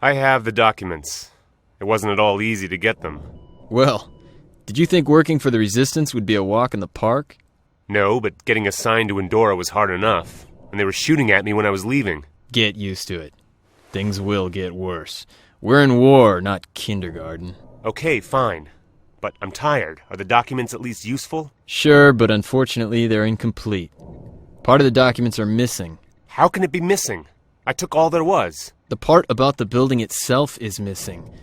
I have the documents. It wasn't at all easy to get them. Well, did you think working for the Resistance would be a walk in the park? No, but getting assigned to Endora was hard enough, and they were shooting at me when I was leaving. Get used to it. Things will get worse. We're in war, not kindergarten. Okay, fine. But I'm tired. Are the documents at least useful? Sure, but unfortunately they're incomplete. Part of the documents are missing. How can it be missing? I took all there was. The part about the building itself is missing.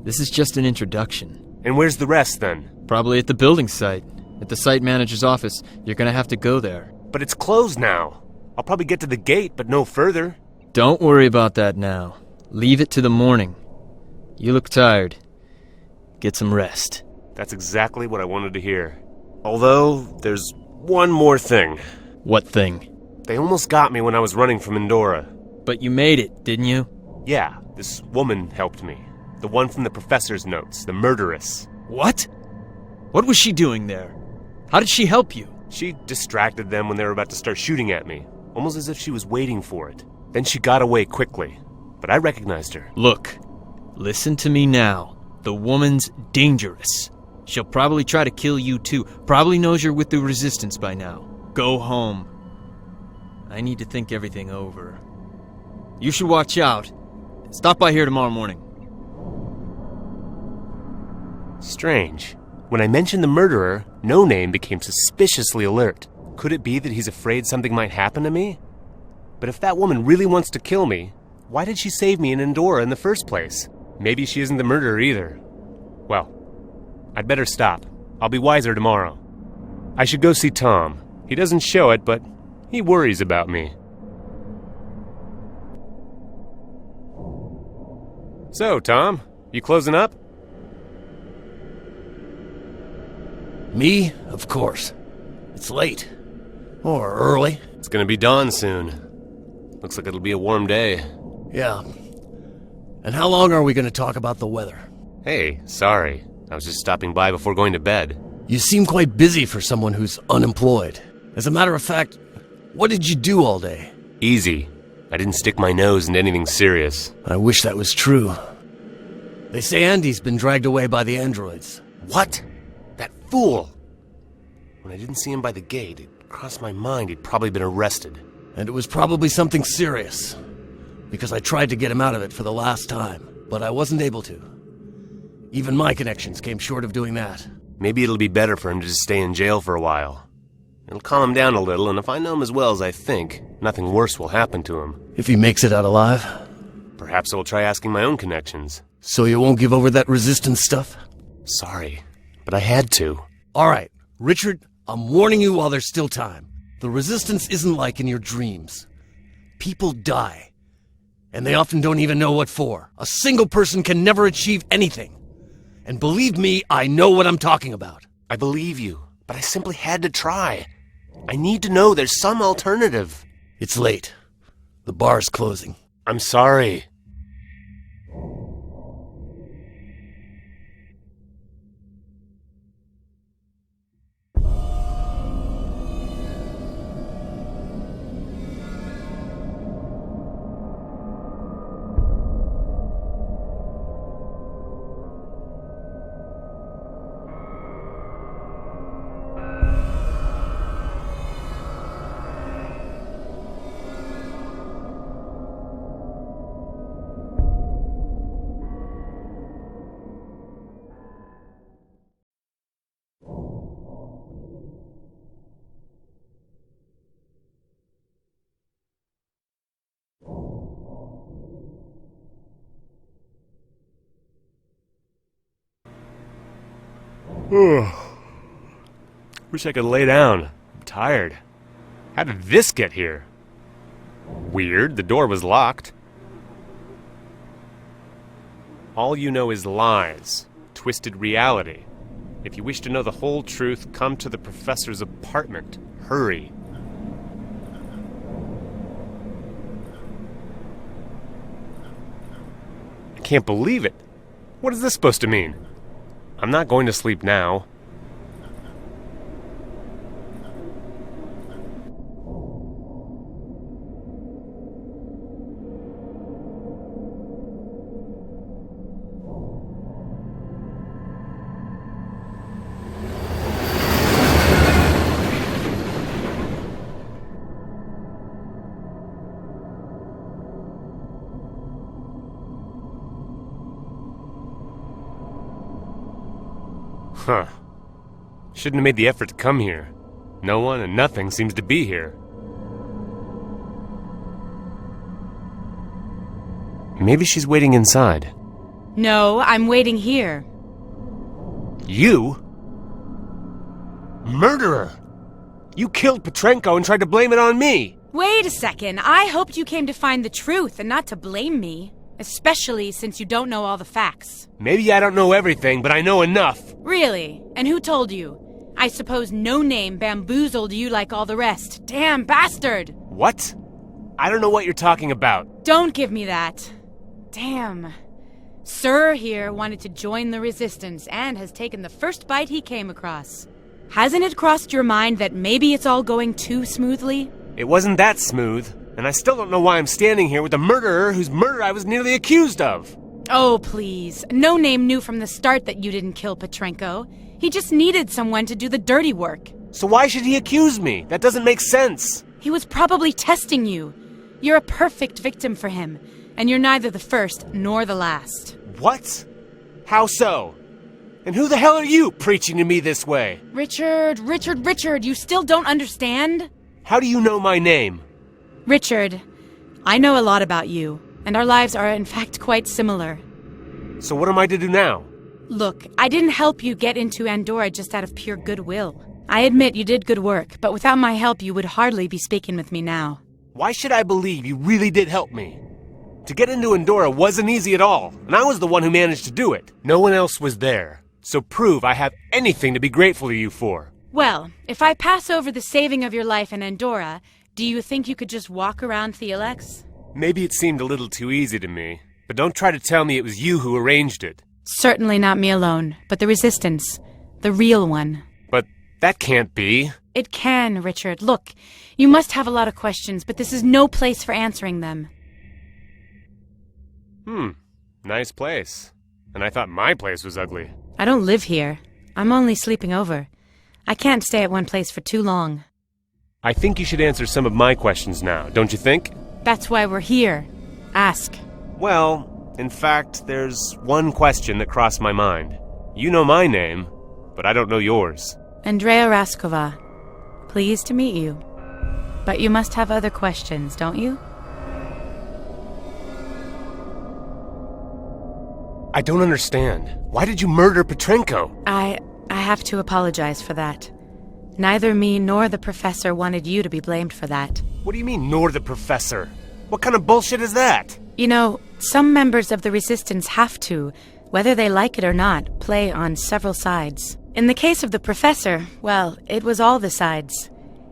This is just an introduction. And where's the rest, then? Probably at the building site. At the site manager's office. You're gonna have to go there. But it's closed now. I'll probably get to the gate, but no further. Don't worry about that now. Leave it to the morning. You look tired. Get some rest. That's exactly what I wanted to hear. Although, there's one more thing. What thing? They almost got me when I was running from Endora. But you made it, didn't you? Yeah, this woman helped me. The one from the professor's notes, the murderess. What? What was she doing there? How did she help you? She distracted them when they were about to start shooting at me, almost as if she was waiting for it. Then she got away quickly, but I recognized her. Look, listen to me now. The woman's dangerous. She'll probably try to kill you too. Probably knows you're with the Resistance by now. Go home. I need to think everything over. You should watch out. Stop by here tomorrow morning. Strange. When I mentioned the murderer, No Name became suspiciously alert. Could it be that he's afraid something might happen to me? But if that woman really wants to kill me, why did she save me in Endora in the first place? Maybe she isn't the murderer either. Well, I'd better stop. I'll be wiser tomorrow. I should go see Tom. He doesn't show it, but he worries about me. So, Tom, you closing up? Me? Of course. It's late. Or early. It's gonna be dawn soon. Looks like it'll be a warm day. Yeah. And how long are we going to talk about the weather? Hey, sorry. I was just stopping by before going to bed. You seem quite busy for someone who's unemployed. As a matter of fact, what did you do all day? Easy. I didn't stick my nose into anything serious. I wish that was true. They say Andy's been dragged away by the androids. What? That fool! When I didn't see him by the gate, it crossed my mind he'd probably been arrested. And it was probably something serious. Because I tried to get him out of it for the last time, but I wasn't able to. Even my connections came short of doing that. Maybe it'll be better for him to just stay in jail for a while. It'll calm him down a little, and if I know him as well as I think, nothing worse will happen to him. If he makes it out alive? Perhaps I'll try asking my own connections. So you won't give over that resistance stuff? Sorry, but I had to. All right, Richard, I'm warning you while there's still time. The resistance isn't like in your dreams. People die. And they often don't even know what for. A single person can never achieve anything. And believe me, I know what I'm talking about. I believe you, but I simply had to try. I need to know there's some alternative. It's late. The bar's closing. I'm sorry. Wish I could lay down. I'm tired. How did this get here? Weird, the door was locked. All you know is lies, twisted reality. If you wish to know the whole truth, come to the professor's apartment. Hurry. I can't believe it. What is this supposed to mean? I'm not going to sleep now. Huh. Shouldn't have made the effort to come here. No one and nothing seems to be here. Maybe she's waiting inside. No, I'm waiting here. You? Murderer! You killed Petrenko and tried to blame it on me! Wait a second. I hoped you came to find the truth and not to blame me. Especially since you don't know all the facts. Maybe I don't know everything, but I know enough. Really? And who told you? I suppose No Name bamboozled you like all the rest. Damn bastard! What? I don't know what you're talking about. Don't give me that. Damn. Sir here wanted to join the resistance and has taken the first bite he came across. Hasn't it crossed your mind that maybe it's all going too smoothly? It wasn't that smooth, and I still don't know why I'm standing here with a murderer whose murder I was nearly accused of. Oh, please. No Name knew from the start that you didn't kill Petrenko. He just needed someone to do the dirty work. So why should he accuse me? That doesn't make sense. He was probably testing you. You're a perfect victim for him, and you're neither the first nor the last. What? How so? And who the hell are you preaching to me this way? Richard, you still don't understand? How do you know my name? Richard, I know a lot about you, and our lives are in fact quite similar. So what am I to do now? Look, I didn't help you get into Endora just out of pure goodwill. I admit you did good work, but without my help you would hardly be speaking with me now. Why should I believe you really did help me? To get into Endora wasn't easy at all, and I was the one who managed to do it. No one else was there. So prove I have anything to be grateful to you for. Well, if I pass over the saving of your life in Endora, do you think you could just walk around Theolex? Maybe it seemed a little too easy to me, but don't try to tell me it was you who arranged it. Certainly not me alone, but the Resistance. The real one. But that can't be. It can, Richard. Look, you must have a lot of questions, but this is no place for answering them. Nice place. And I thought my place was ugly. I don't live here. I'm only sleeping over. I can't stay at one place for too long. I think you should answer some of my questions now, don't you think? That's why we're here. Ask. Well, in fact, there's one question that crossed my mind. You know my name, but I don't know yours. Andrea Raskova. Pleased to meet you. But you must have other questions, don't you? I don't understand. Why did you murder Petrenko? I have to apologize for that. Neither me nor the professor wanted you to be blamed for that. What do you mean, nor the professor? What kind of bullshit is that? You know, some members of the Resistance have to, whether they like it or not, play on several sides. In the case of the professor, well, it was all the sides.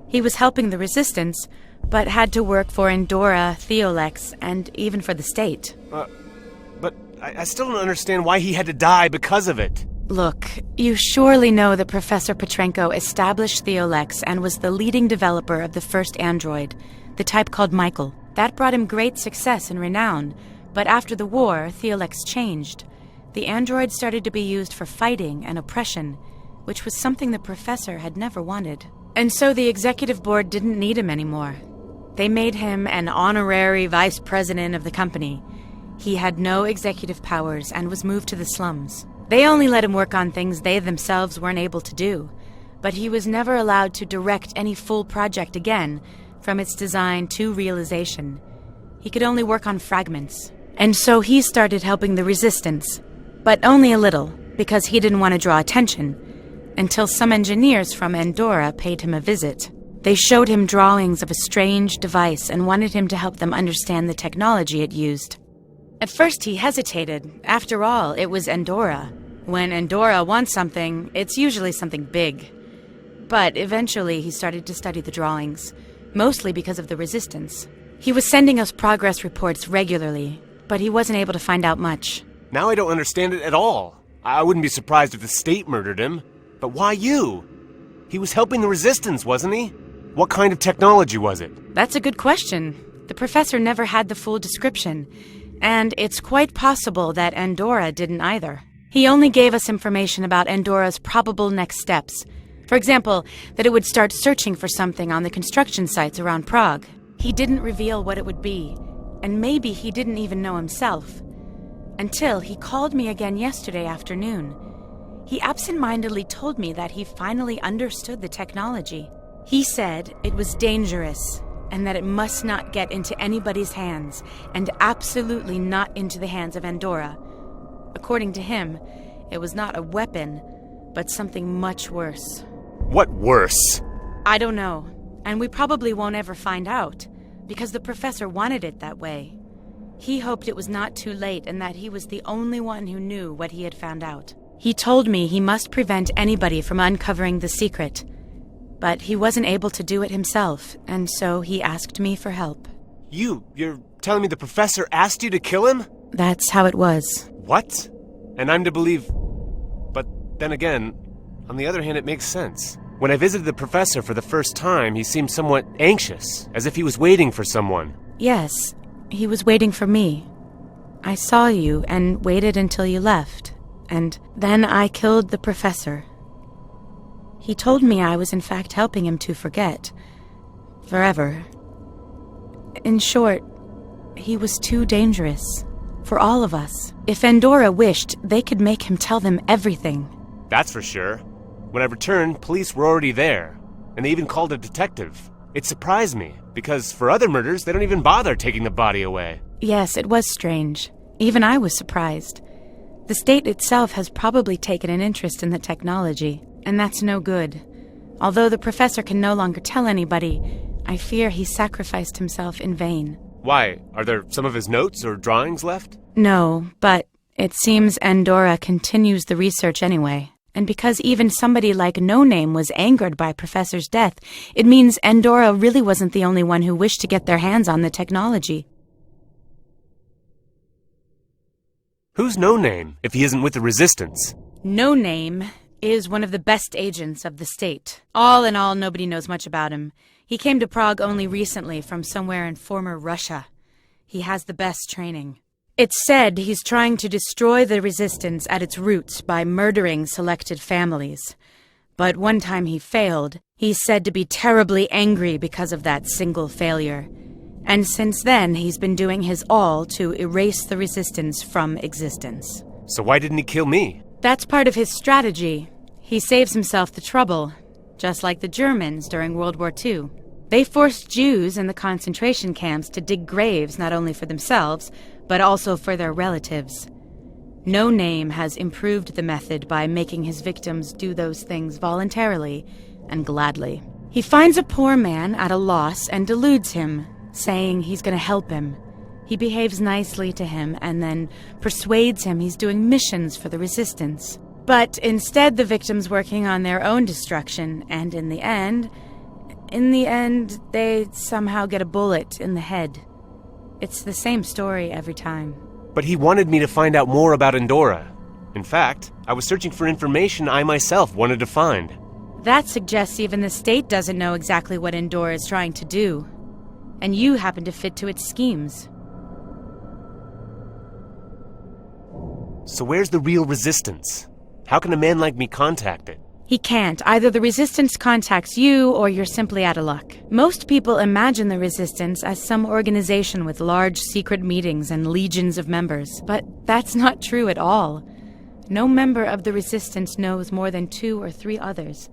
He was helping the Resistance, but had to work for Endora, Theolex, and even for the state. But I still don't understand why he had to die because of it. Look, you surely know that Professor Petrenko established Theolex and was the leading developer of the first android, the type called Michael. That brought him great success and renown, but after the war, Theolex changed. The android started to be used for fighting and oppression, which was something the professor had never wanted. And so the executive board didn't need him anymore. They made him an honorary vice president of the company. He had no executive powers and was moved to the slums. They only let him work on things they themselves weren't able to do, but he was never allowed to direct any full project again, from its design to realization. He could only work on fragments. And so he started helping the Resistance, but only a little, because he didn't want to draw attention, until some engineers from Endora paid him a visit. They showed him drawings of a strange device and wanted him to help them understand the technology it used. At first he hesitated. After all, it was Endora. When Endora wants something, it's usually something big. But eventually he started to study the drawings, mostly because of the Resistance. He was sending us progress reports regularly, but he wasn't able to find out much. Now I don't understand it at all. I wouldn't be surprised if the state murdered him. But why you? He was helping the Resistance, wasn't he? What kind of technology was it? That's a good question. The professor never had the full description, and it's quite possible that Endora didn't either. He only gave us information about Endora's probable next steps. For example, that it would start searching for something on the construction sites around Prague. He didn't reveal what it would be, and maybe he didn't even know himself. Until he called me again yesterday afternoon. He absent-mindedly told me that he finally understood the technology. He said it was dangerous, and that it must not get into anybody's hands, and absolutely not into the hands of Endora. According to him, it was not a weapon, but something much worse. What worse? I don't know, and we probably won't ever find out, because the professor wanted it that way. He hoped it was not too late and that he was the only one who knew what he had found out. He told me he must prevent anybody from uncovering the secret, but he wasn't able to do it himself, and so he asked me for help. You're telling me the professor asked you to kill him? That's how it was. What? And I'm to believe... But then again, on the other hand, it makes sense. When I visited the professor for the first time, he seemed somewhat anxious, as if he was waiting for someone. Yes, he was waiting for me. I saw you and waited until you left, and then I killed the professor. He told me I was in fact helping him to forget. Forever. In short, he was too dangerous. For all of us. If Endora wished, they could make him tell them everything. That's for sure. When I returned, police were already there, and they even called a detective. It surprised me, because for other murders, they don't even bother taking the body away. Yes, it was strange. Even I was surprised. The state itself has probably taken an interest in the technology, and that's no good. Although the professor can no longer tell anybody, I fear he sacrificed himself in vain. Why? Are there some of his notes or drawings left? No, but it seems Endora continues the research anyway. And because even somebody like No Name was angered by Professor's death, it means Endora really wasn't the only one who wished to get their hands on the technology. Who's No Name, if he isn't with the Resistance? No Name is one of the best agents of the state. All in all, nobody knows much about him. He came to Prague only recently from somewhere in former Russia. He has the best training. It's said he's trying to destroy the Resistance at its roots by murdering selected families. But one time he failed. He's said to be terribly angry because of that single failure. And since then, he's been doing his all to erase the Resistance from existence. So why didn't he kill me? That's part of his strategy. He saves himself the trouble, just like the Germans during World War II. They forced Jews in the concentration camps to dig graves not only for themselves, but also for their relatives. No Name has improved the method by making his victims do those things voluntarily and gladly. He finds a poor man at a loss and deludes him, saying he's going to help him. He behaves nicely to him and then persuades him he's doing missions for the Resistance. But instead, the victim's working on their own destruction, and in the end, they somehow get a bullet in the head. It's the same story every time. But he wanted me to find out more about Endora. In fact, I was searching for information I myself wanted to find. That suggests even the state doesn't know exactly what Endora is trying to do. And you happen to fit to its schemes. So where's the real Resistance? How can a man like me contact it? He can't. Either the Resistance contacts you, or you're simply out of luck. Most people imagine the Resistance as some organization with large secret meetings and legions of members. But that's not true at all. No member of the Resistance knows more than 2 or 3 others.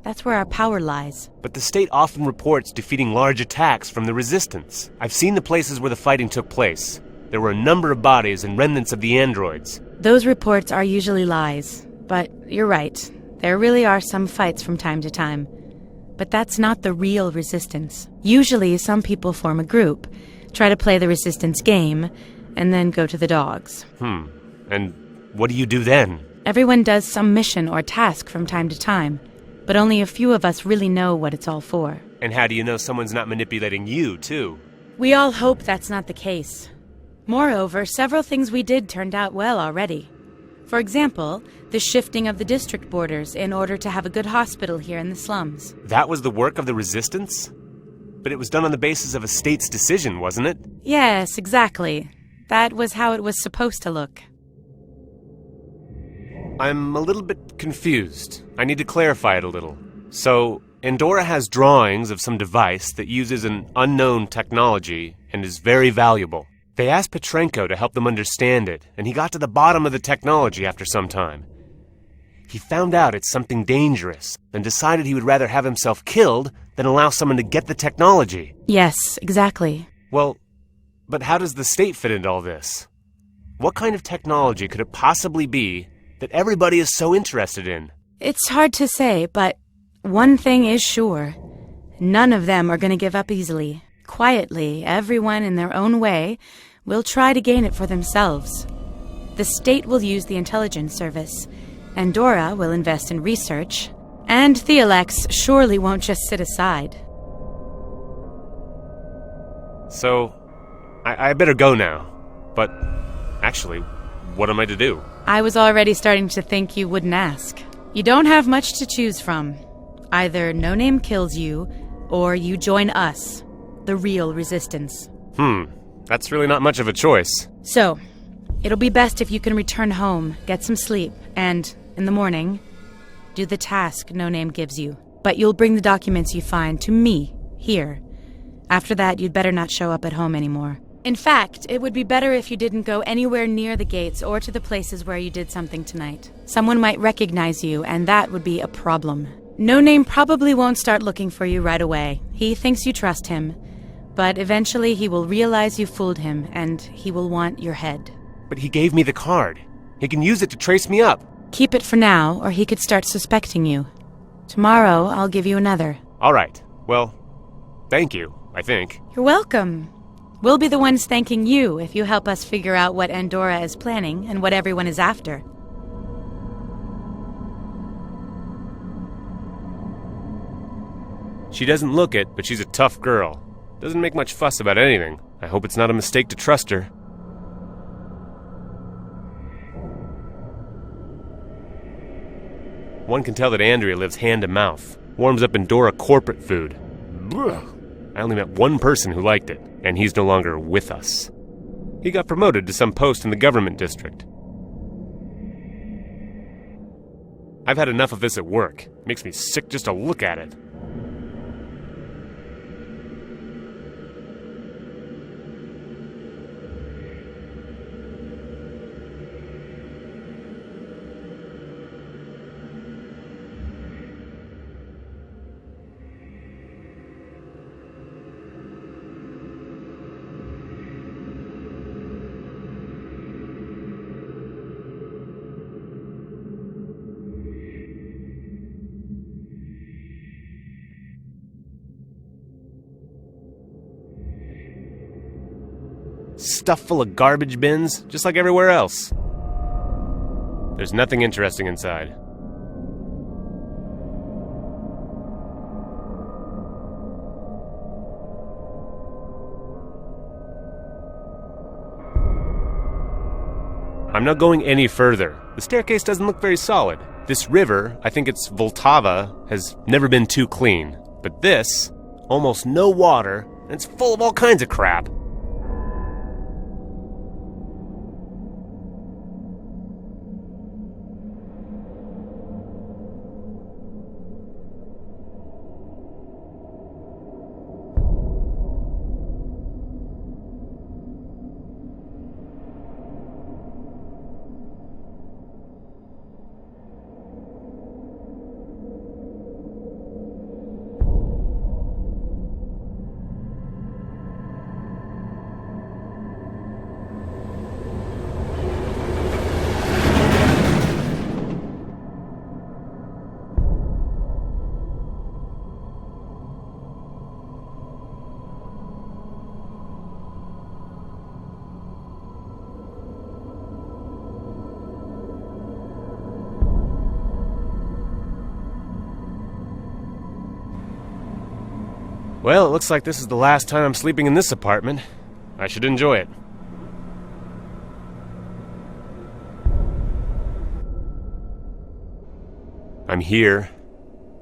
That's where our power lies. But the state often reports defeating large attacks from the Resistance. I've seen the places where the fighting took place. There were a number of bodies and remnants of the androids. Those reports are usually lies. But you're right. There really are some fights from time to time. But that's not the real Resistance. Usually, some people form a group, try to play the Resistance game, and then go to the dogs. And what do you do then? Everyone does some mission or task from time to time, but only a few of us really know what it's all for. And how do you know someone's not manipulating you, too? We all hope that's not the case. Moreover, several things we did turned out well already. For example, the shifting of the district borders in order to have a good hospital here in the slums. That was the work of the Resistance? But it was done on the basis of a state's decision, wasn't it? Yes, exactly. That was how it was supposed to look. I'm a little bit confused. I need to clarify it a little. So, Endora has drawings of some device that uses an unknown technology and is very valuable. They asked Petrenko to help them understand it, and he got to the bottom of the technology after some time. He found out it's something dangerous, and decided he would rather have himself killed than allow someone to get the technology. Yes, exactly. Well, but how does the state fit into all this? What kind of technology could it possibly be that everybody is so interested in? It's hard to say, but one thing is sure. None of them are going to give up easily. Quietly, everyone in their own way will try to gain it for themselves. The state will use the intelligence service. Endora will invest in research. And Theolex surely won't just sit aside. So, I better go now. But, actually, what am I to do? I was already starting to think you wouldn't ask. You don't have much to choose from. Either No Name kills you, or you join us, the real resistance. That's really not much of a choice. So, it'll be best if you can return home, get some sleep, and, in the morning, do the task No Name gives you. But you'll bring the documents you find to me, here. After that, you'd better not show up at home anymore. In fact, it would be better if you didn't go anywhere near the gates or to the places where you did something tonight. Someone might recognize you, and that would be a problem. No Name probably won't start looking for you right away. He thinks you trust him. But eventually he will realize you fooled him, and he will want your head. But he gave me the card. He can use it to trace me up. Keep it for now, or he could start suspecting you. Tomorrow, I'll give you another. All right. Well, thank you, I think. You're welcome. We'll be the ones thanking you if you help us figure out what Endora is planning and what everyone is after. She doesn't look it, but she's a tough girl. Doesn't make much fuss about anything. I hope it's not a mistake to trust her. One can tell that Andrea lives hand to mouth. Warms up Endora corporate food. Blech. I only met one person who liked it, and he's no longer with us. He got promoted to some post in the government district. I've had enough of this at work. It makes me sick just to look at it. Stuffed full of garbage bins, just like everywhere else. There's nothing interesting inside. I'm not going any further. The staircase doesn't look very solid. This river, I think it's Vltava, has never been too clean. But this, almost no water, and it's full of all kinds of crap. Well, it looks like this is the last time I'm sleeping in this apartment. I should enjoy it. I'm here,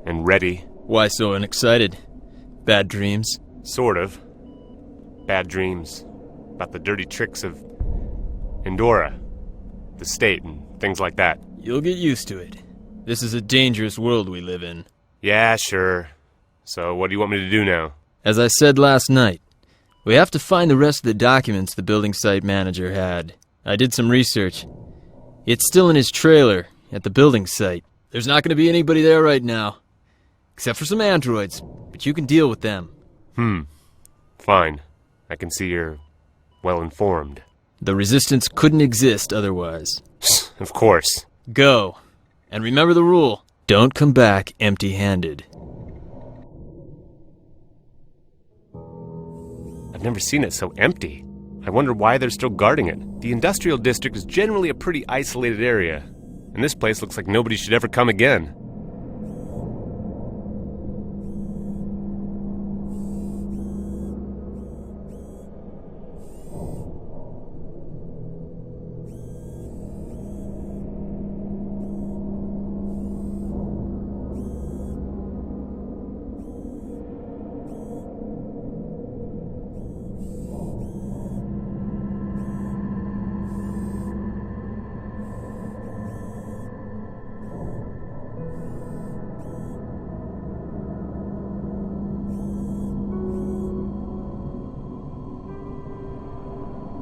and ready. Why so unexcited? Bad dreams? Sort of. Bad dreams. About the dirty tricks of Endora, the state, and things like that. You'll get used to it. This is a dangerous world we live in. Yeah, sure. So what do you want me to do now? As I said last night, we have to find the rest of the documents the building site manager had. I did some research. It's still in his trailer at the building site. There's not gonna be anybody there right now. Except for some androids, but you can deal with them. Fine. I can see you're well-informed. The Resistance couldn't exist otherwise. Of course. Go. And remember the rule. Don't come back empty-handed. I've never seen it so empty. I wonder why they're still guarding it. The industrial district is generally a pretty isolated area, and this place looks like nobody should ever come again.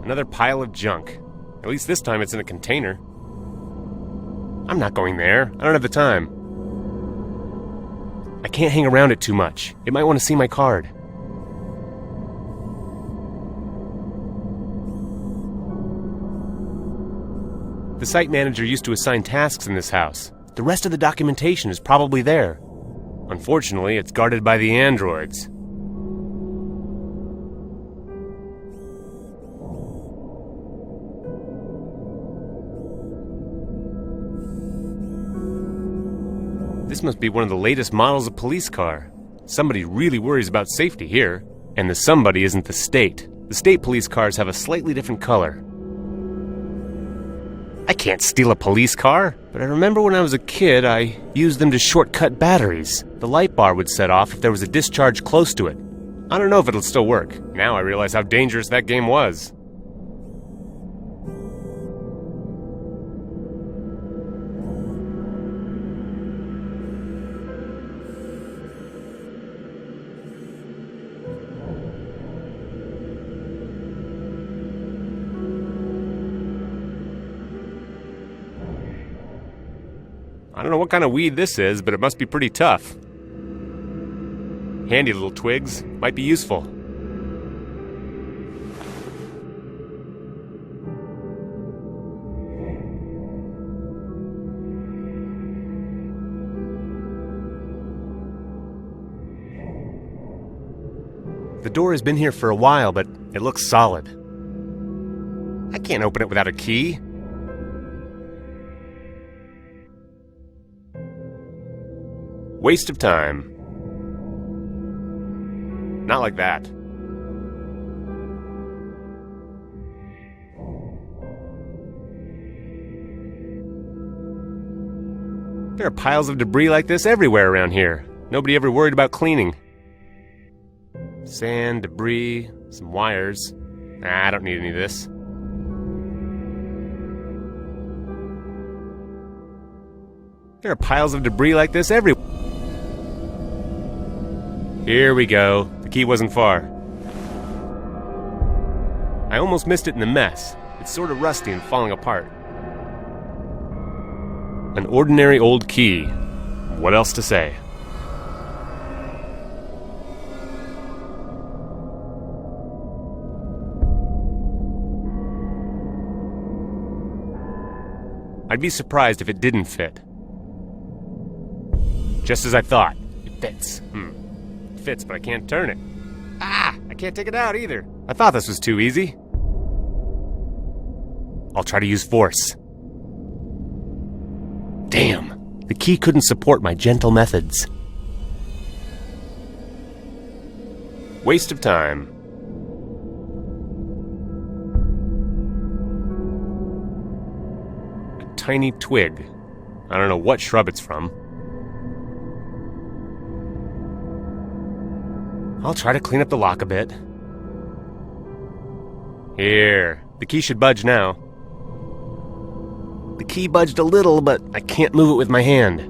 Another pile of junk. At least this time it's in a container. I'm not going there. I don't have the time. I can't hang around it too much. It might want to see my card. The site manager used to assign tasks in this house. The rest of the documentation is probably there. Unfortunately, it's guarded by the androids. This must be one of the latest models of police car. Somebody really worries about safety here. And the somebody isn't the state. The state police cars have a slightly different color. I can't steal a police car, but I remember when I was a kid, I used them to shortcut batteries. The light bar would set off if there was a discharge close to it. I don't know if it'll still work. Now I realize how dangerous that game was. I don't know what kind of weed this is, but it must be pretty tough. Handy little twigs. Might be useful. The door has been here for a while, but it looks solid. I can't open it without a key. Waste of time. Not like that. There are piles of debris like this everywhere around here. Nobody ever worried about cleaning. Sand, debris, some wires. Nah, I don't need any of this. There are piles of debris like this everywhere. Here we go. The key wasn't far. I almost missed it in the mess. It's sort of rusty and falling apart. An ordinary old key. What else to say? I'd be surprised if it didn't fit. Just as I thought. It fits. It fits, but I can't turn it. Ah! I can't take it out either. I thought this was too easy. I'll try to use force. Damn! The key couldn't support my gentle methods. Waste of time. A tiny twig. I don't know what shrub it's from. I'll try to clean up the lock a bit. Here. The key should budge now. The key budged a little, but I can't move it with my hand.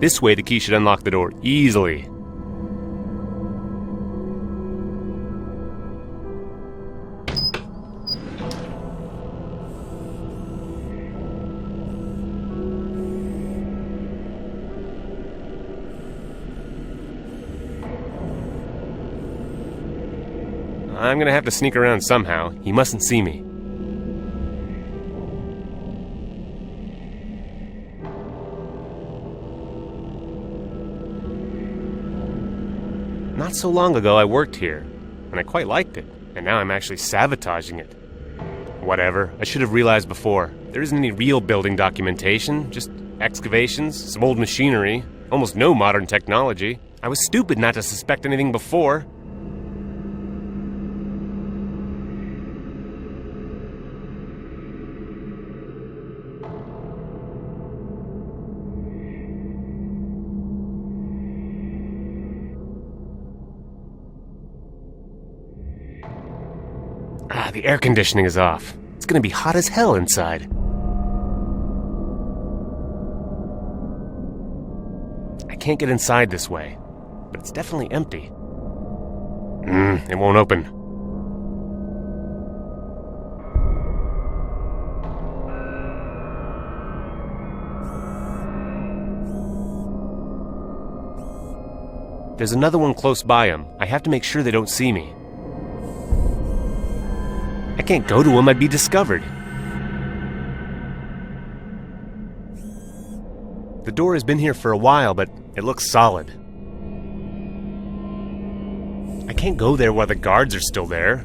This way the key should unlock the door easily. I'm gonna have to sneak around somehow. He mustn't see me. Not so long ago I worked here, and I quite liked it, and now I'm actually sabotaging it. Whatever, I should have realized before. There isn't any real building documentation, just excavations, some old machinery, almost no modern technology. I was stupid not to suspect anything before. The air conditioning is off. It's gonna be hot as hell inside. I can't get inside this way, but it's definitely empty. It won't open. There's another one close by him. I have to make sure they don't see me. I can't go to him, I'd be discovered. The door has been here for a while, but it looks solid. I can't go there while the guards are still there.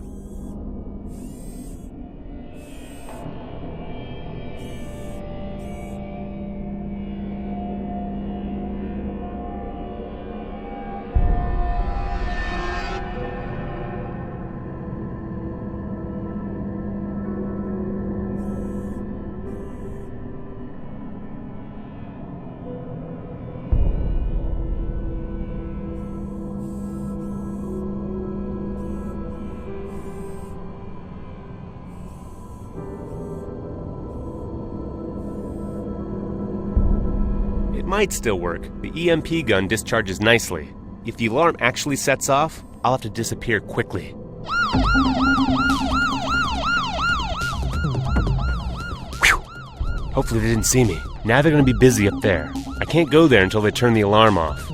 It might still work. The EMP gun discharges nicely. If the alarm actually sets off, I'll have to disappear quickly. Whew. Hopefully they didn't see me. Now they're gonna be busy up there. I can't go there until they turn the alarm off.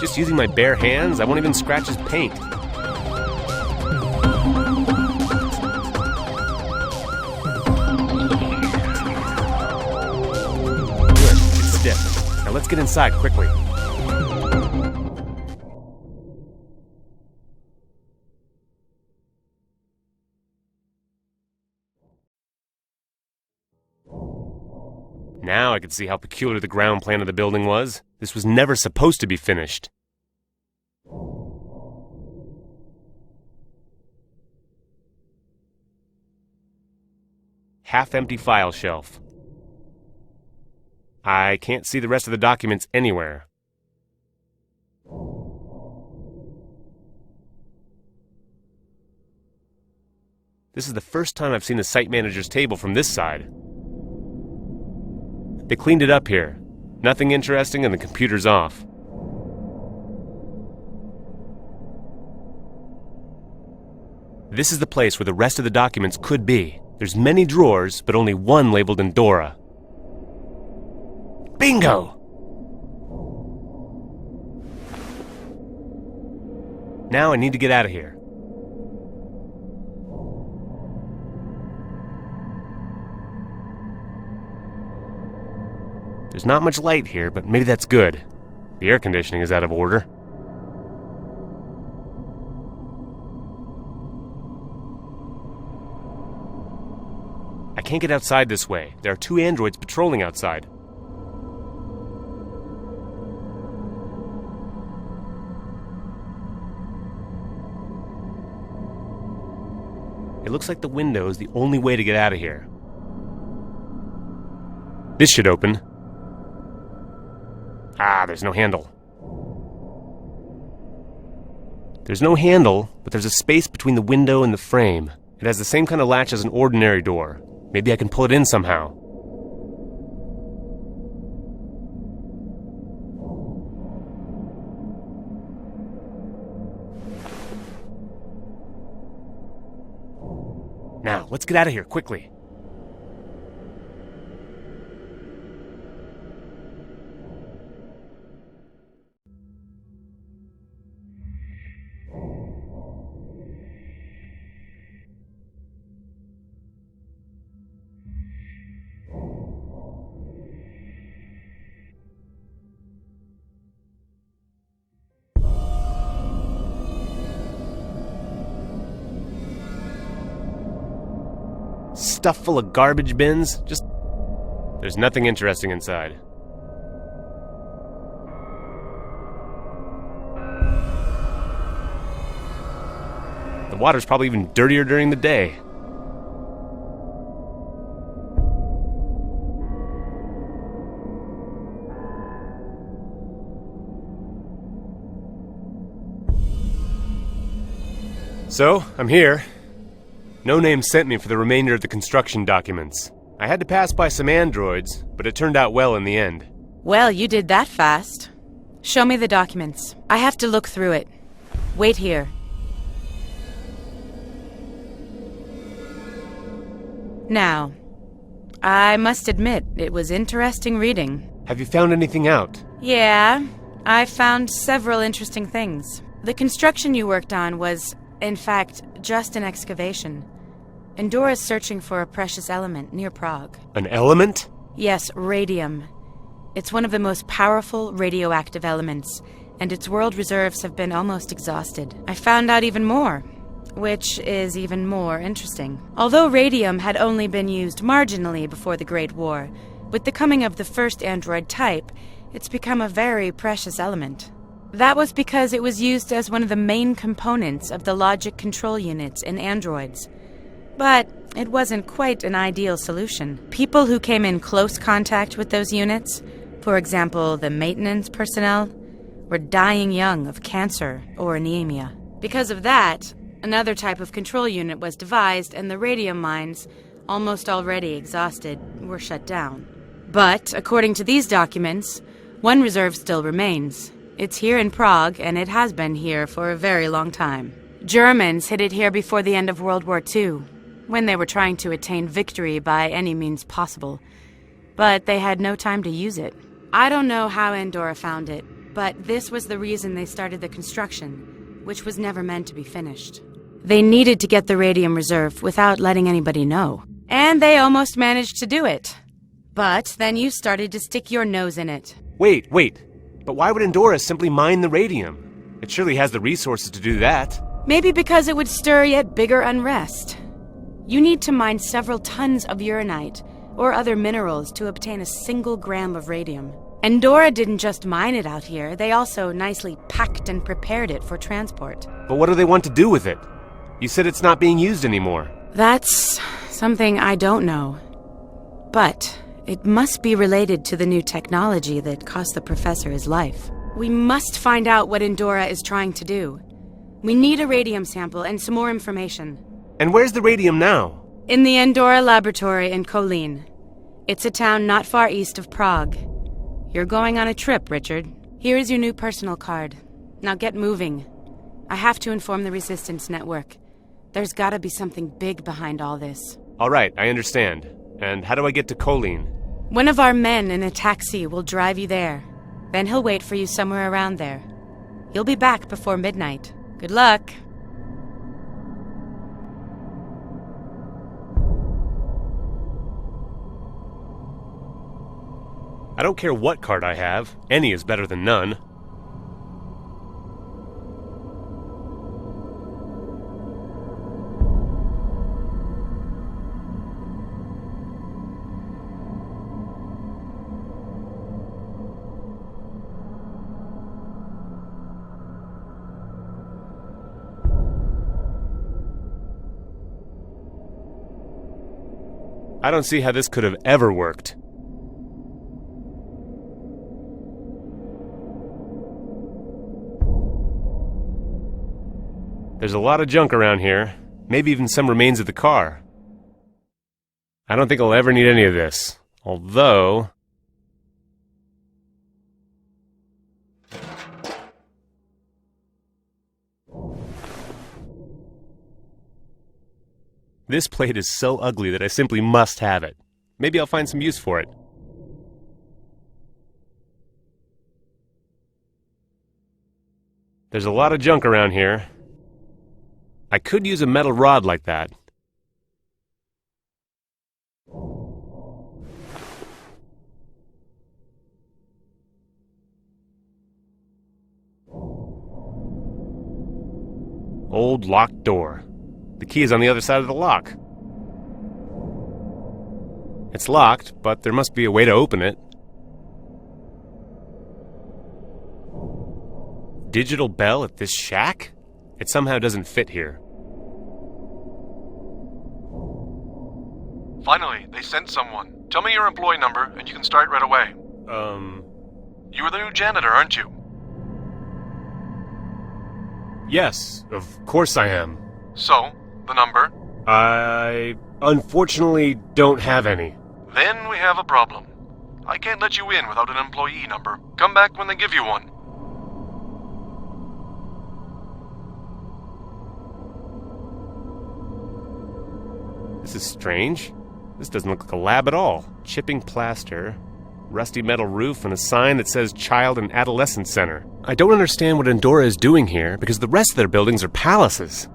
Just using my bare hands, I won't even scratch his paint. Good, it's stiff. Now let's get inside quickly. Now I could see how peculiar the ground plan of the building was. This was never supposed to be finished. Half-empty file shelf. I can't see the rest of the documents anywhere. This is the first time I've seen the site manager's table from this side. They cleaned it up here. Nothing interesting and the computer's off. This is the place where the rest of the documents could be. There's many drawers, but only one labeled Endora. Bingo! Now I need to get out of here. There's not much light here, but maybe that's good. The air conditioning is out of order. I can't get outside this way. There are 2 androids patrolling outside. It looks like the window is the only way to get out of here. This should open. Ah, there's no handle. There's no handle, but there's a space between the window and the frame. It has the same kind of latch as an ordinary door. Maybe I can pull it in somehow. Now, let's get out of here, quickly. Stuff full of garbage bins. There's nothing interesting inside. The water's probably even dirtier during the day. So, I'm here. No Name sent me for the remainder of the construction documents. I had to pass by some androids, but it turned out well in the end. Well, you did that fast. Show me the documents. I have to look through it. Wait here. Now, I must admit, it was interesting reading. Have you found anything out? Yeah, I found several interesting things. The construction you worked on was, in fact, just an excavation. Endora's searching for a precious element near Prague. An element? Yes, radium. It's one of the most powerful radioactive elements, and its world reserves have been almost exhausted. I found out even more, which is even more interesting. Although radium had only been used marginally before the Great War, with the coming of the first android type, it's become a very precious element. That was because it was used as one of the main components of the logic control units in androids. But it wasn't quite an ideal solution. People who came in close contact with those units, for example, the maintenance personnel, were dying young of cancer or anemia. Because of that, another type of control unit was devised, and the radium mines, almost already exhausted, were shut down. But, according to these documents, one reserve still remains. It's here in Prague, and it has been here for a very long time. Germans hid it here before the end of World War II, when they were trying to attain victory by any means possible. But they had no time to use it. I don't know how Endora found it, but this was the reason they started the construction, which was never meant to be finished. They needed to get the radium reserve without letting anybody know. And they almost managed to do it. But then you started to stick your nose in it. Wait. But why would Endora simply mine the radium? It surely has the resources to do that. Maybe because it would stir yet bigger unrest. You need to mine several tons of uranite or other minerals to obtain a single gram of radium. Endora didn't just mine it out here, they also nicely packed and prepared it for transport. But what do they want to do with it? You said it's not being used anymore. That's something I don't know. But it must be related to the new technology that cost the professor his life. We must find out what Endora is trying to do. We need a radium sample and some more information. And where's the radium now? In the Endora laboratory in Kolín. It's a town not far east of Prague. You're going on a trip, Richard. Here is your new personal card. Now get moving. I have to inform the Resistance Network. There's gotta be something big behind all this. All right, I understand. And how do I get to Kolín? One of our men in a taxi will drive you there. Then he'll wait for you somewhere around there. You'll be back before midnight. Good luck. I don't care what card I have. Any is better than none. I don't see how this could have ever worked. There's a lot of junk around here. Maybe even some remains of the car. I don't think I'll ever need any of this. Although... this plate is so ugly that I simply must have it. Maybe I'll find some use for it. There's a lot of junk around here. I could use a metal rod like that. Old locked door. The key is on the other side of the lock. It's locked, but there must be a way to open it. Digital bell at this shack? It somehow doesn't fit here. Finally, they sent someone. Tell me your employee number, and you can start right away. You are the new janitor, aren't you? Yes, of course I am. So, the number? I unfortunately don't have any. Then we have a problem. I can't let you in without an employee number. Come back when they give you one. This is strange. This doesn't look like a lab at all. Chipping plaster, rusty metal roof, and a sign that says Child and Adolescent Center. I don't understand what Endora is doing here, because the rest of their buildings are palaces.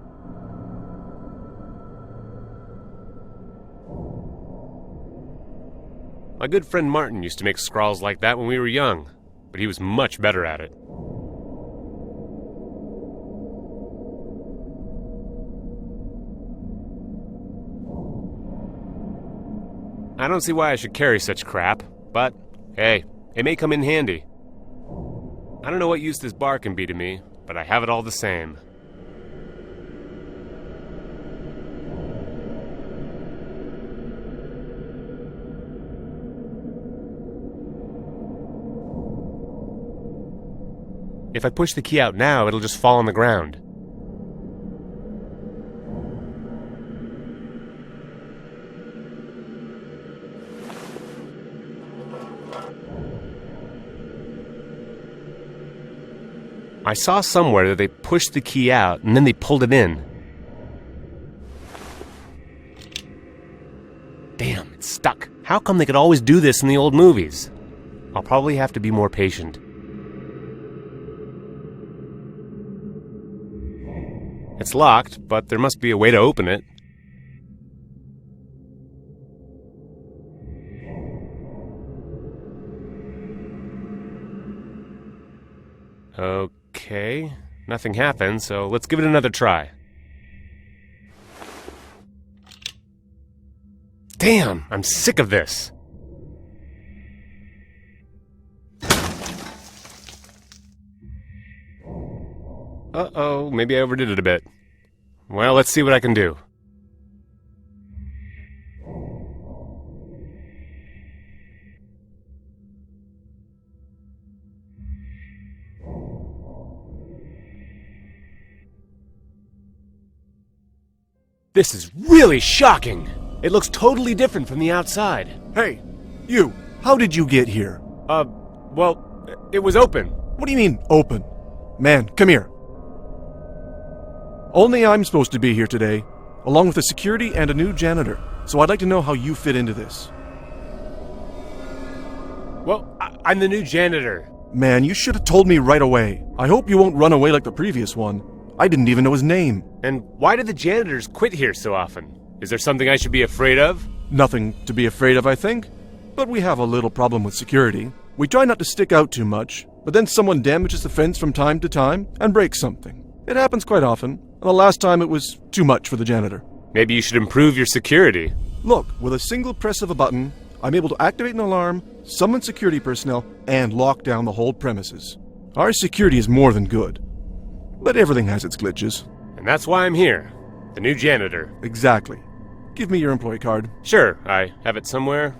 My good friend Martin used to make scrawls like that when we were young, but he was much better at it. I don't see why I should carry such crap, but hey, it may come in handy. I don't know what use this bar can be to me, but I have it all the same. If I push the key out now, it'll just fall on the ground. I saw somewhere that they pushed the key out and then they pulled it in. Damn, it's stuck. How come they could always do this in the old movies? I'll probably have to be more patient. It's locked, but there must be a way to open it. Okay, nothing happened, so let's give it another try. Damn, I'm sick of this. Uh-oh, maybe I overdid it a bit. Well, let's see what I can do. This is really shocking! It looks totally different from the outside. Hey, you! How did you get here? Well, it was open. What do you mean, open? Man, come here. Only I'm supposed to be here today, along with a security and a new janitor, so I'd like to know how you fit into this. Well, I'm the new janitor. Man, you should have told me right away. I hope you won't run away like the previous one. I didn't even know his name. And why do the janitors quit here so often? Is there something I should be afraid of? Nothing to be afraid of, I think. But we have a little problem with security. We try not to stick out too much, but then someone damages the fence from time to time and breaks something. It happens quite often, and the last time it was too much for the janitor. Maybe you should improve your security. Look, with a single press of a button, I'm able to activate an alarm, summon security personnel, and lock down the whole premises. Our security is more than good. But everything has its glitches. And that's why I'm here. The new janitor. Exactly. Give me your employee card. Sure, I have it somewhere.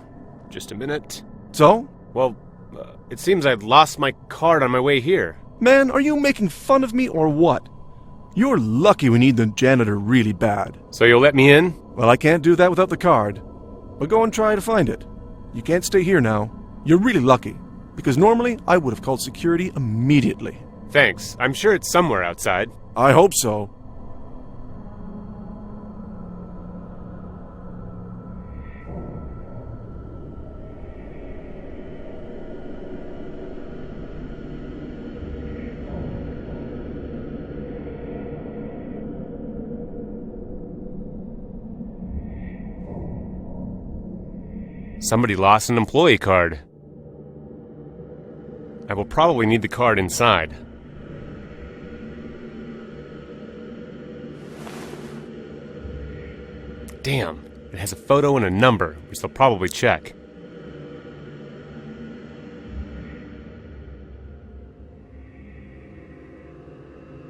Just a minute. So? Well, it seems I've lost my card on my way here. Man, are you making fun of me or what? You're lucky we need the janitor really bad. So you'll let me in? Well, I can't do that without the card. But go and try to find it. You can't stay here now. You're really lucky, because normally I would have called security immediately. Thanks. I'm sure it's somewhere outside. I hope so. Somebody lost an employee card. I will probably need the card inside. Damn, it has a photo and a number, which they'll probably check.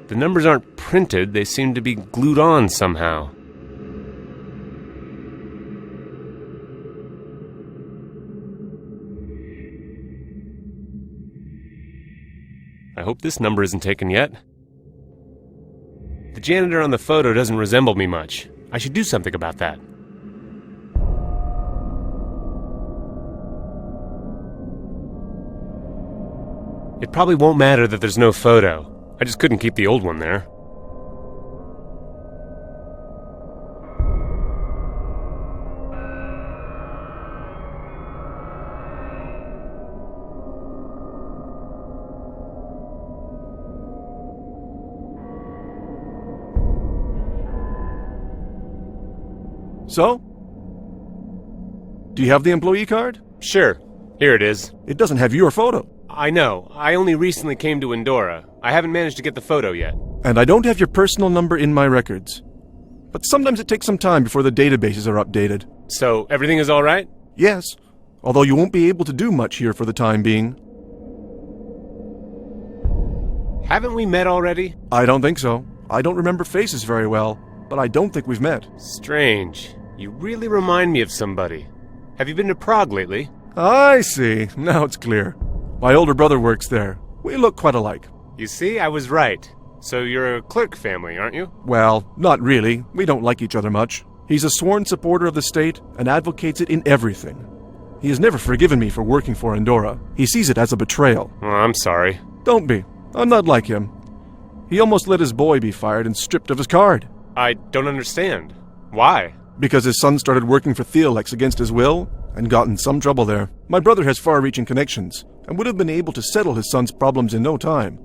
The numbers aren't printed, they seem to be glued on somehow. I hope this number isn't taken yet. The janitor on the photo doesn't resemble me much. I should do something about that. It probably won't matter that there's no photo. I just couldn't keep the old one there. So? Do you have the employee card? Sure. Here it is. It doesn't have your photo. I know. I only recently came to Endora. I haven't managed to get the photo yet. And I don't have your personal number in my records. But sometimes it takes some time before the databases are updated. So, everything is all right? Yes, although you won't be able to do much here for the time being. Haven't we met already? I don't think so. I don't remember faces very well, but I don't think we've met. Strange. You really remind me of somebody. Have you been to Prague lately? I see. Now it's clear. My older brother works there. We look quite alike. You see, I was right. So you're a clerk family, aren't you? Well, not really. We don't like each other much. He's a sworn supporter of the state and advocates it in everything. He has never forgiven me for working for Endora. He sees it as a betrayal. Oh, I'm sorry. Don't be. I'm not like him. He almost let his boy be fired and stripped of his card. I don't understand. Why? Because his son started working for Theolex against his will and got in some trouble there. My brother has far-reaching connections and would have been able to settle his son's problems in no time.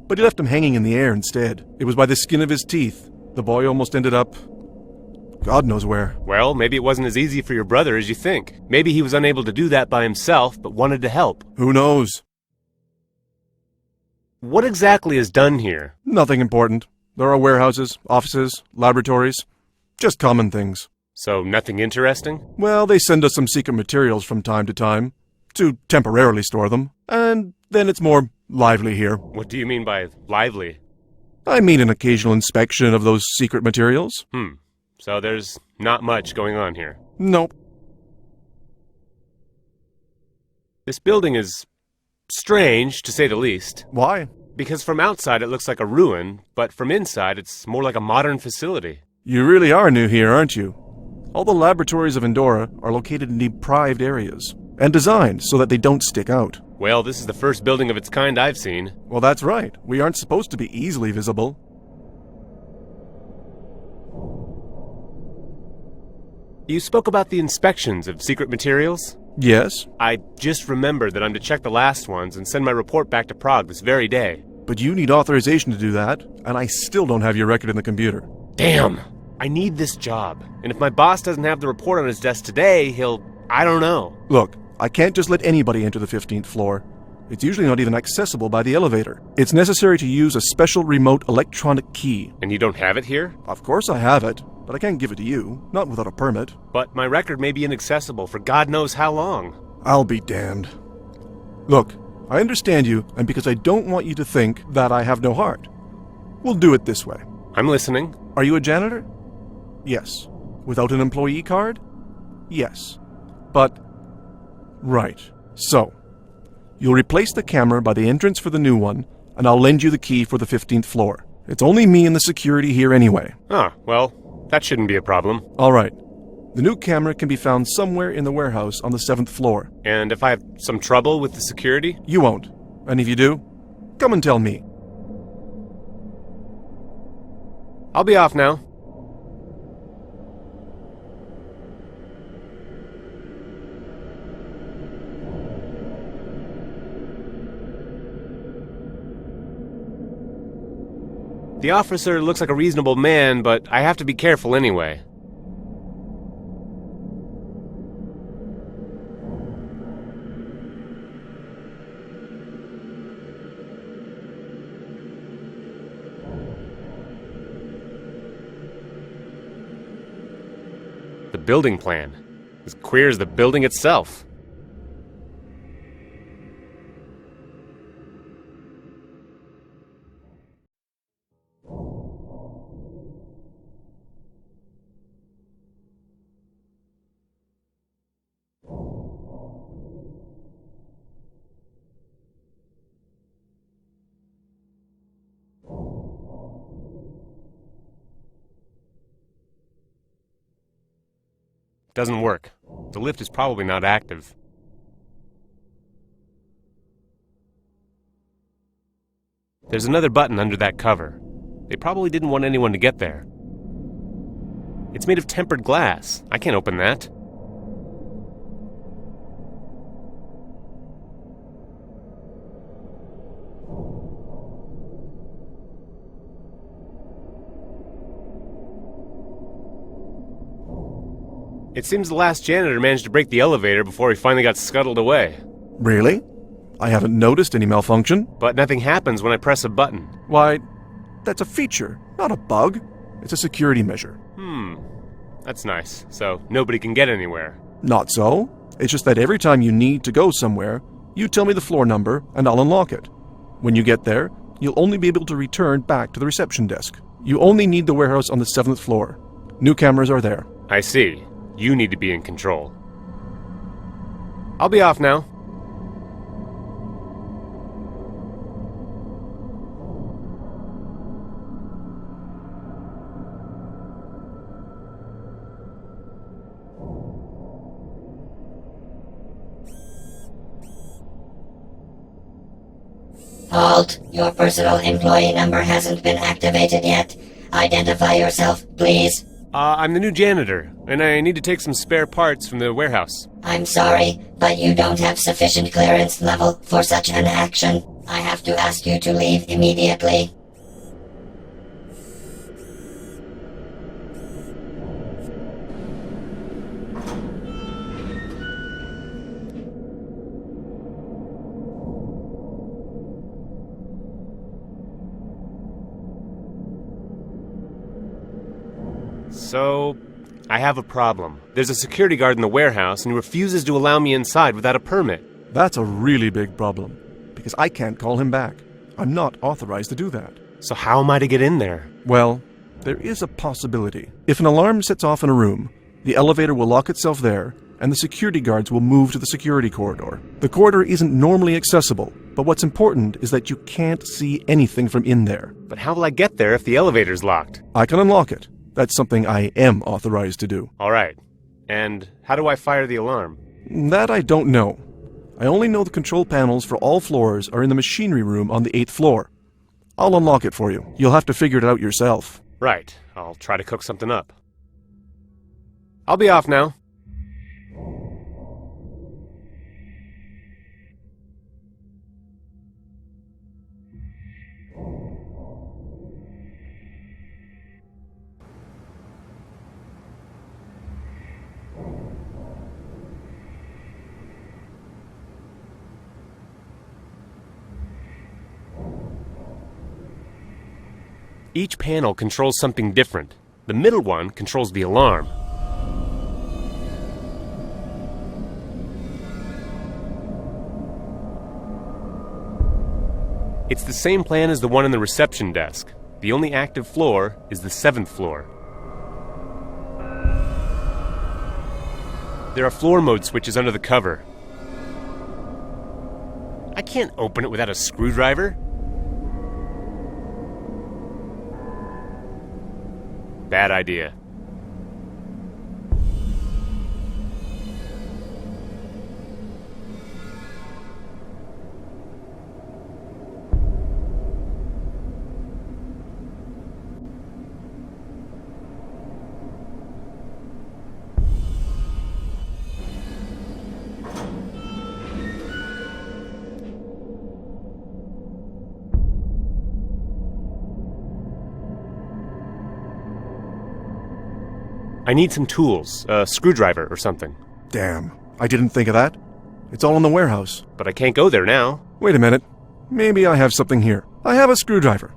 But he left him hanging in the air instead. It was by the skin of his teeth. The boy almost ended up... God knows where. Well, maybe it wasn't as easy for your brother as you think. Maybe he was unable to do that by himself, but wanted to help. Who knows? What exactly is done here? Nothing important. There are warehouses, offices, laboratories. Just common things. So, nothing interesting? Well, they send us some secret materials from time to time, to temporarily store them, and then it's more lively here. What do you mean by lively? I mean an occasional inspection of those secret materials. So there's not much going on here. Nope. This building is strange, to say the least. Why? Because from outside it looks like a ruin, but from inside it's more like a modern facility. You really are new here, aren't you? All the laboratories of Endora are located in deprived areas, and designed so that they don't stick out. Well, this is the first building of its kind I've seen. Well, that's right. We aren't supposed to be easily visible. You spoke about the inspections of secret materials? Yes, I just remembered that I'm to check the last ones and send my report back to Prague this very day. but you need authorization to do that, and I still don't have your record in the computer. Damn! I need this job, and if my boss doesn't have the report on his desk today, I don't know. Look, I can't just let anybody enter the 15th floor. It's usually not even accessible by the elevator. It's necessary to use a special remote electronic key. And you don't have it here? Of course I have it, but I can't give it to you, not without a permit. But my record may be inaccessible for God knows how long. I'll be damned. Look, I understand you, and because I don't want you to think that I have no heart. We'll do it this way. I'm listening. Are you a janitor? Yes. Without an employee card? Yes. But... right. So, you'll replace the camera by the entrance for the new one, and I'll lend you the key for the 15th floor. It's only me and the security here anyway. Ah, well, that shouldn't be a problem. All right. The new camera can be found somewhere in the warehouse on the 7th floor. And if I have some trouble with the security? You won't. And if you do, come and tell me. I'll be off now. The officer looks like a reasonable man, but I have to be careful anyway. The building plan. As queer as the building itself. Doesn't work. The lift is probably not active. There's another button under that cover. They probably didn't want anyone to get there. It's made of tempered glass. I can't open that. It seems the last janitor managed to break the elevator before he finally got scuttled away. Really? I haven't noticed any malfunction. But nothing happens when I press a button. Why, that's a feature, not a bug. It's a security measure. That's nice. So nobody can get anywhere. Not so. It's just that every time you need to go somewhere, you tell me the floor number and I'll unlock it. When you get there, you'll only be able to return back to the reception desk. You only need the warehouse on the 7th floor. New cameras are there. I see. You need to be in control. I'll be off now. Halt! Your personal employee number hasn't been activated yet. Identify yourself, please. I'm the new janitor, and I need to take some spare parts from the warehouse. I'm sorry, but you don't have sufficient clearance level for such an action. I have to ask you to leave immediately. So, I have a problem. There's a security guard in the warehouse, and he refuses to allow me inside without a permit. That's a really big problem, because I can't call him back. I'm not authorized to do that. So how am I to get in there? Well, there is a possibility. If an alarm sets off in a room, the elevator will lock itself there, and the security guards will move to the security corridor. The corridor isn't normally accessible, but what's important is that you can't see anything from in there. But how will I get there if the elevator's locked? I can unlock it. That's something I am authorized to do. All right. And how do I fire the alarm? That I don't know. I only know the control panels for all floors are in the machinery room on the 8th floor. I'll unlock it for you. You'll have to figure it out yourself. Right. I'll try to cook something up. I'll be off now. Each panel controls something different. The middle one controls the alarm. It's the same plan as the one in the reception desk. The only active floor is the 7th floor. There are floor mode switches under the cover. I can't open it without a screwdriver. Bad idea. I need some tools, a screwdriver or something. Damn, I didn't think of that. It's all in the warehouse. But I can't go there now. Wait a minute. Maybe I have something here. I have a screwdriver.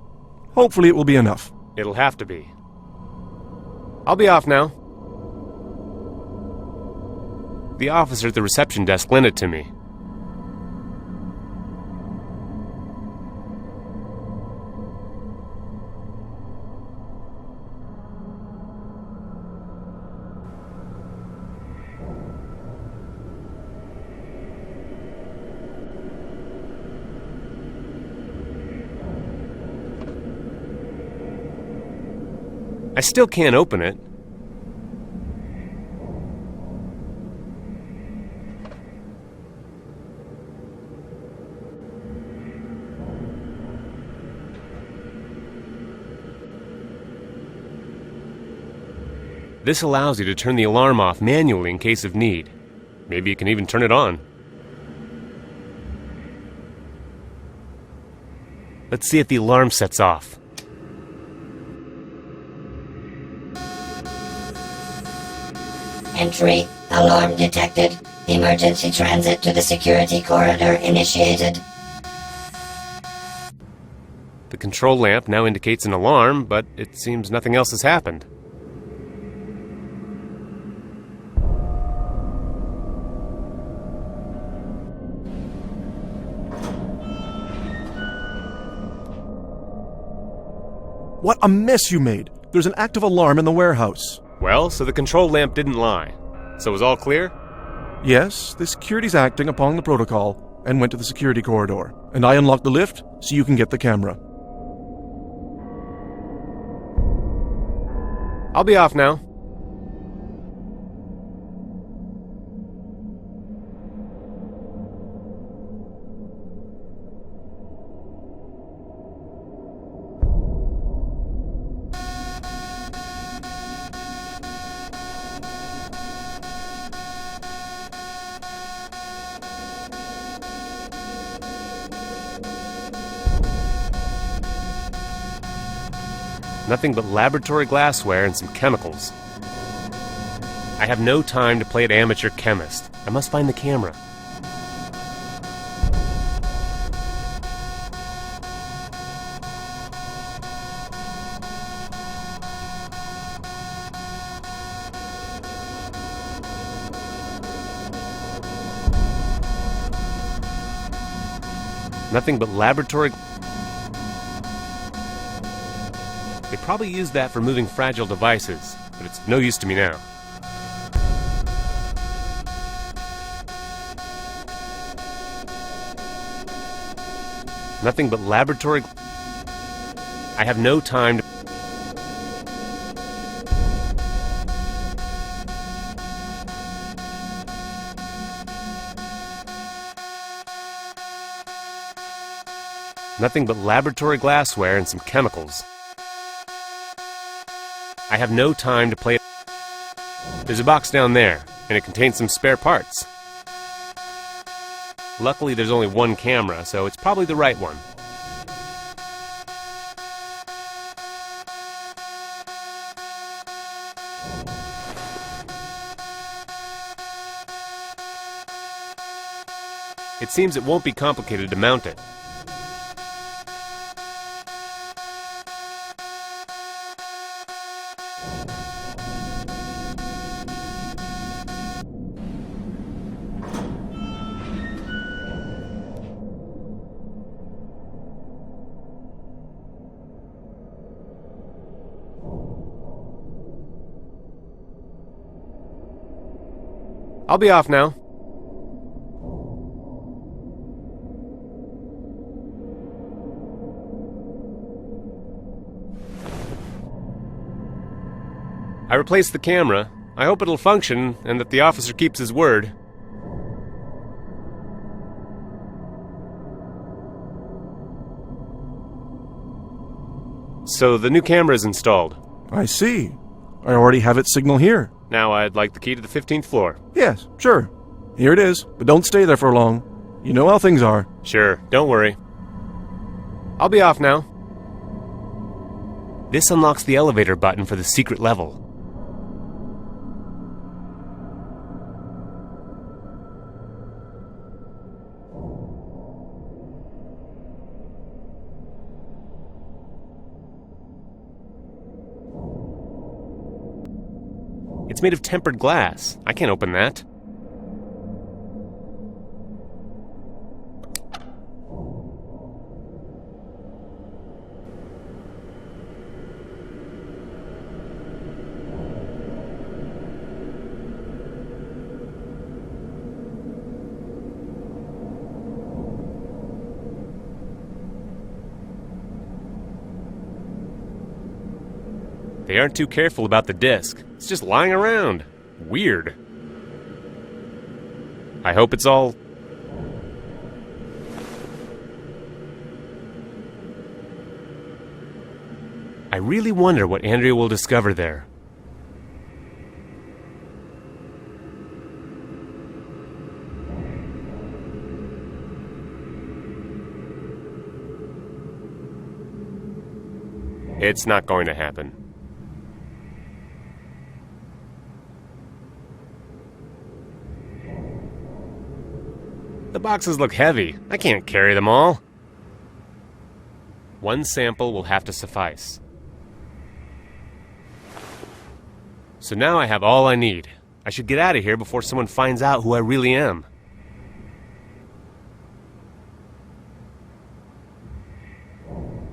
Hopefully it will be enough. It'll have to be. I'll be off now. The officer at the reception desk lent it to me. I still can't open it. This allows you to turn the alarm off manually in case of need. Maybe you can even turn it on. Let's see if the alarm sets off. Entry. Alarm detected. Emergency transit to the security corridor initiated. The control lamp now indicates an alarm, but it seems nothing else has happened. What a mess you made! There's an active alarm in the warehouse. Well, so the control lamp didn't lie. So was all clear? Yes, the security's acting upon the protocol and went to the security corridor. And I unlocked the lift so you can get the camera. I'll be off now. Nothing but laboratory glassware and some chemicals. I have no time to play at amateur chemist. I must find the camera. Nothing but laboratory... They probably use that for moving fragile devices, but it's no use to me now. Nothing but laboratory... I have no time to... Nothing but laboratory glassware and some chemicals. I have no time to play... There's a box down there, and it contains some spare parts. Luckily, there's only one camera, so it's probably the right one. It seems it won't be complicated to mount it. I'll be off now. I replaced the camera. I hope it'll function and that the officer keeps his word. So the new camera is installed. I see. I already have its signal here. Now I'd like the key to the 15th floor. Yes, sure. Here it is, but don't stay there for long. You know how things are. Sure, don't worry. I'll be off now. This unlocks the elevator button for the secret level. It's made of tempered glass. I can't open that. They aren't too careful about the disc. It's just lying around. Weird. I hope it's all... I really wonder what Andrea will discover there. It's not going to happen. The boxes look heavy. I can't carry them all. One sample will have to suffice. So now I have all I need. I should get out of here before someone finds out who I really am.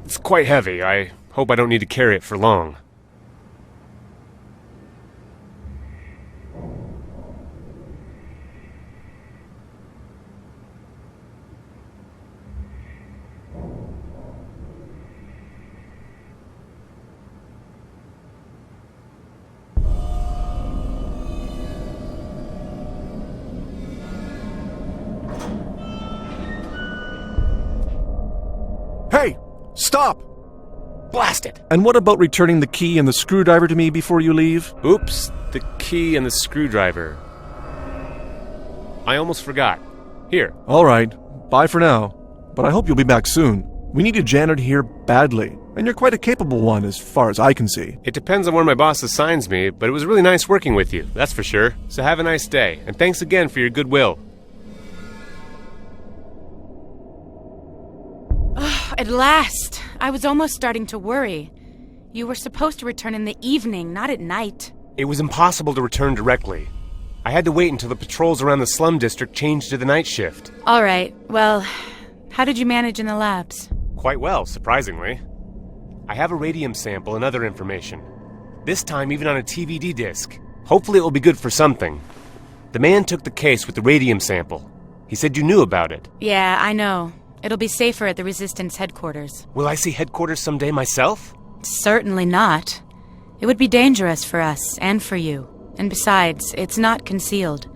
It's quite heavy. I hope I don't need to carry it for long. Hey! Stop! Blast it! And what about returning the key and the screwdriver to me before you leave? Oops, the key and the screwdriver. I almost forgot. Here. Alright, bye for now. But I hope you'll be back soon. We need a janitor here badly, and you're quite a capable one as far as I can see. It depends on where my boss assigns me, but it was really nice working with you, that's for sure. So have a nice day, and thanks again for your goodwill. At last! I was almost starting to worry. You were supposed to return in the evening, not at night. It was impossible to return directly. I had to wait until the patrols around the slum district changed to the night shift. All right, well, how did you manage in the labs? Quite well, surprisingly. I have a radium sample and other information. This time even on a TVD disc. Hopefully it will be good for something. The man took the case with the radium sample. He said you knew about it. Yeah, I know. It'll be safer at the Resistance headquarters. Will I see headquarters someday myself? Certainly not. It would be dangerous for us, and for you. And besides, it's not concealed.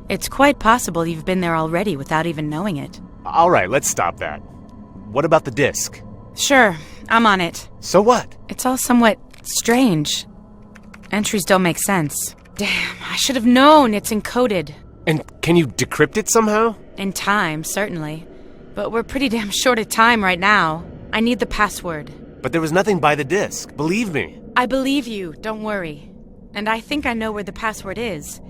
It's quite possible you've been there already without even knowing it. All right, let's stop that. What about the disc? Sure, I'm on it. So what? It's all somewhat strange. Entries don't make sense. Damn, I should have known it's encoded. And can you decrypt it somehow? In time, certainly. But we're pretty damn short of time right now. I need the password. But there was nothing by the disc, believe me. I believe you, don't worry. And I think I know where the password is.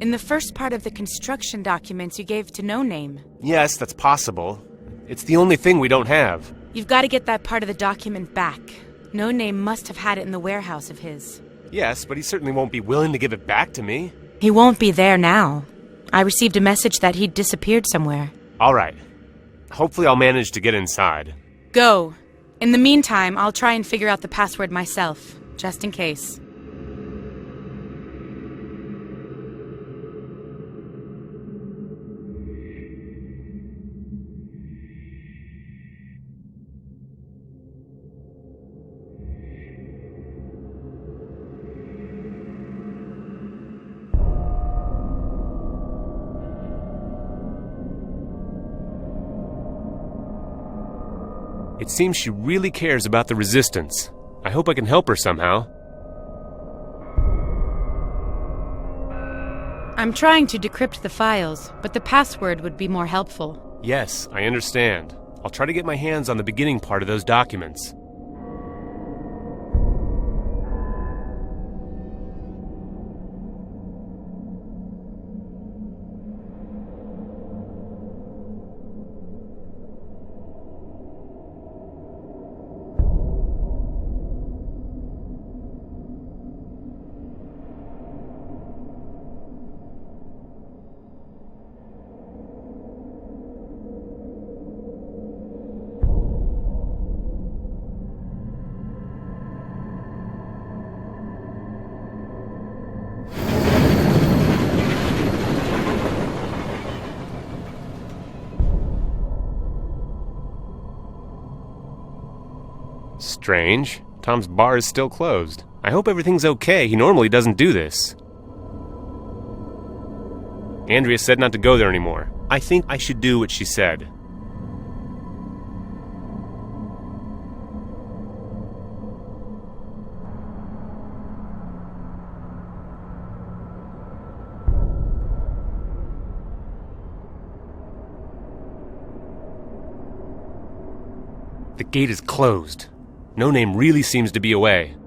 In the first part of the construction documents you gave to No Name. Yes, that's possible. It's the only thing we don't have. You've got to get that part of the document back. No Name must have had it in the warehouse of his. Yes, but he certainly won't be willing to give it back to me. He won't be there now. I received a message that he'd disappeared somewhere. All right. Hopefully I'll manage to get inside. Go. In the meantime, I'll try and figure out the password myself, just in case. It seems she really cares about the Resistance. I hope I can help her somehow. I'm trying to decrypt the files, but the password would be more helpful. Yes, I understand. I'll try to get my hands on the beginning part of those documents. Strange. Tom's bar is still closed. I hope everything's okay. He normally doesn't do this. Andrea said not to go there anymore. I think I should do what she said. The gate is closed. No Name really seems to be away.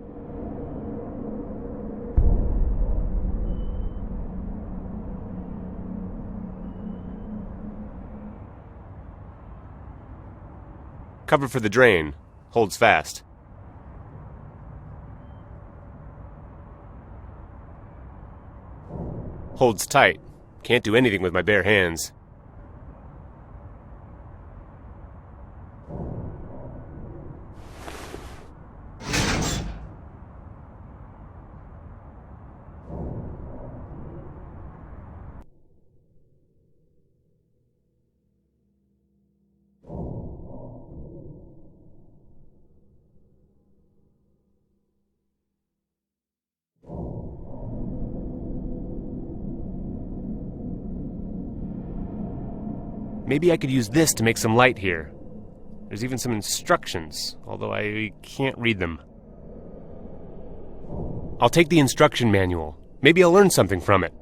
Cover for the drain. Holds fast. Holds tight. Can't do anything with my bare hands. Maybe I could use this to make some light here. There's even some instructions, although I can't read them. I'll take the instruction manual. Maybe I'll learn something from it.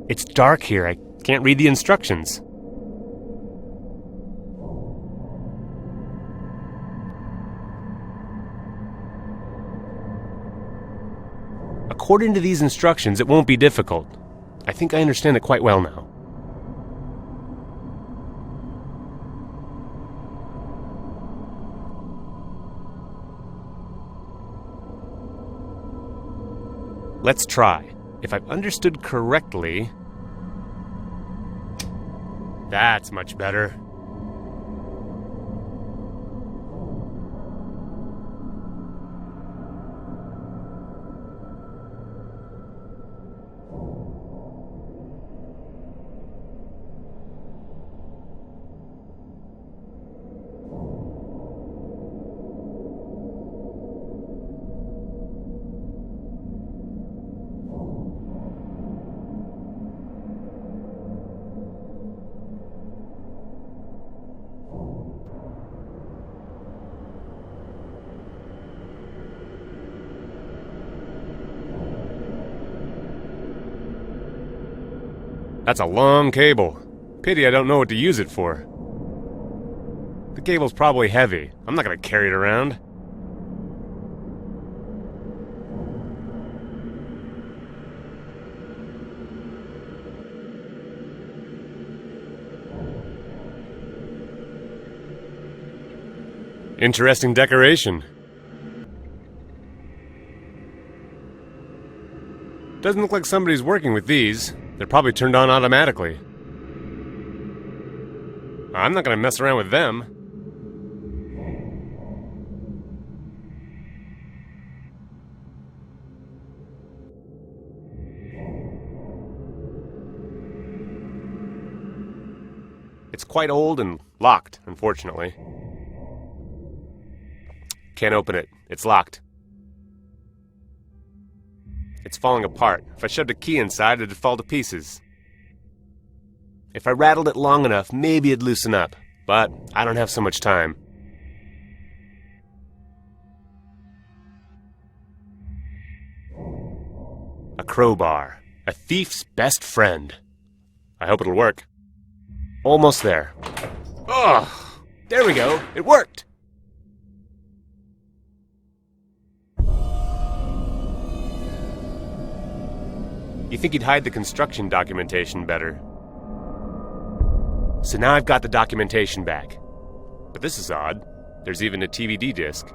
It's dark here. I can't read the instructions. According to these instructions, it won't be difficult. I think I understand it quite well now. Let's try. If I've understood correctly... That's much better. That's a long cable. Pity I don't know what to use it for. The cable's probably heavy. I'm not gonna carry it around. Interesting decoration. Doesn't look like somebody's working with these. They're probably turned on automatically. I'm not gonna mess around with them. It's quite old and locked, unfortunately. Can't open it. It's locked. It's falling apart. If I shoved a key inside, it'd fall to pieces. If I rattled it long enough, maybe it'd loosen up. But I don't have so much time. A crowbar. A thief's best friend. I hope it'll work. Almost there. Ugh! There we go. It worked! You think he'd hide the construction documentation better. So now I've got the documentation back. But this is odd. There's even a DVD disc.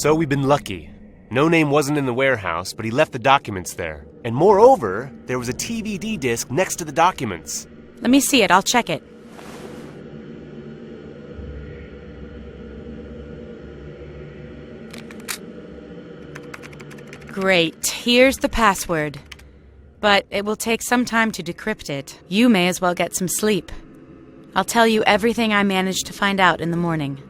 So we've been lucky. No Name wasn't in the warehouse, but he left the documents there. And moreover, there was a DVD disc next to the documents. Let me see it. I'll check it. Great. Here's the password. But it will take some time to decrypt it. You may as well get some sleep. I'll tell you everything I managed to find out in the morning.